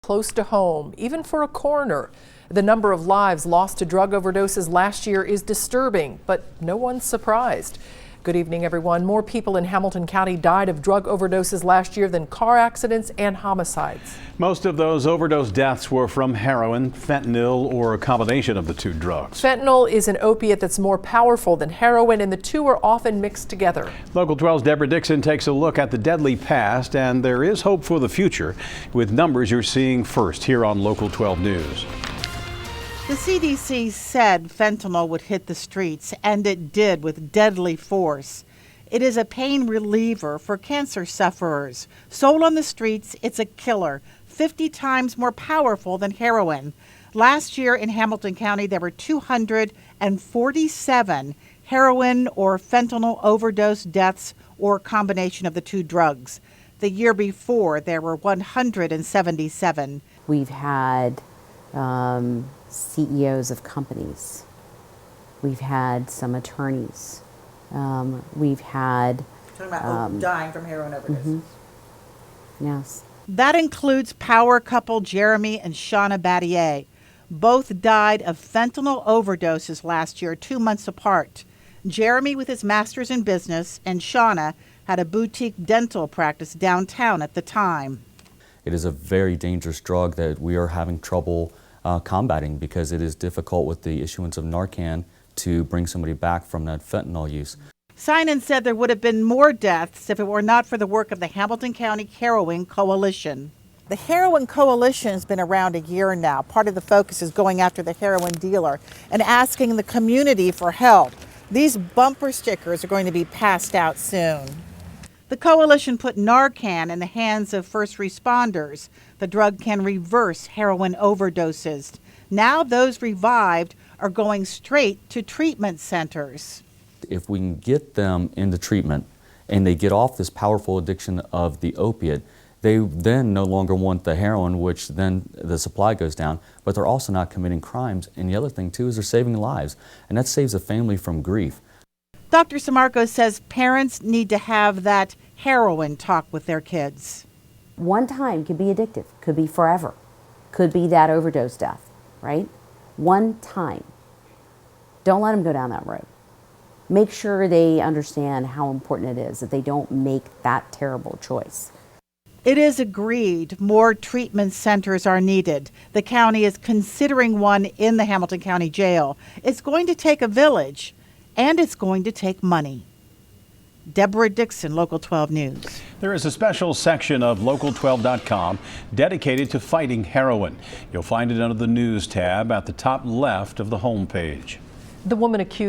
Close to home, even for a coroner. The number of lives lost to drug overdoses last year is disturbing, but no one's surprised. Good evening, everyone. More people in Hamilton County died of drug overdoses last year than car accidents and homicides. Most of those overdose deaths were from heroin, fentanyl, or a combination of the two drugs. Fentanyl is an opiate that's more powerful than heroin, and the two are often mixed together. Local 12's Deborah Dixon takes a look at the deadly past, and there is hope for the future with numbers you're seeing first here on Local 12 News. The CDC said fentanyl would hit the streets, and it did with deadly force. It is a pain reliever for cancer sufferers. Sold on the streets, it's a killer, 50 times more powerful than heroin. Last year in Hamilton County, there were 247 heroin or fentanyl overdose deaths or combination of the two drugs. The year before, there were 177. We've had CEOs of companies. We've had some attorneys. We've had... Talking about dying from heroin overdoses. Yes. That includes power couple Jeremy and Shawna Battier. Both died of fentanyl overdoses last year, 2 months apart. Jeremy with his master's in business, and Shawna had a boutique dental practice downtown at the time. It is a very dangerous drug that we are having trouble combating because it is difficult with the issuance of Narcan to bring somebody back from that fentanyl use. Synan said there would have been more deaths if it were not for the work of the Hamilton County Heroin Coalition. The Heroin Coalition has been around a year now. Part of the focus is going after the heroin dealer and asking the community for help. These bumper stickers are going to be passed out soon. The coalition put Narcan in the hands of first responders. The drug can reverse heroin overdoses. Now those revived are going straight to treatment centers. If we can get them into treatment and they get off this powerful addiction of the opiate, they then no longer want the heroin, which then the supply goes down, but they're also not committing crimes. And the other thing too is they're saving lives, and that saves a family from grief. Dr. Sammarco says parents need to have that heroin talk with their kids. One time could be addictive, could be forever, could be that overdose death, right? One time. Don't let them go down that road. Make sure they understand how important it is that they don't make that terrible choice. It is agreed more treatment centers are needed. The county is considering one in the Hamilton County Jail. It's going to take a village, and it's going to take money. Deborah Dixon, Local 12 News. There is a special section of local12.com dedicated to fighting heroin. You'll find it under the News tab at the top left of the homepage. The woman accused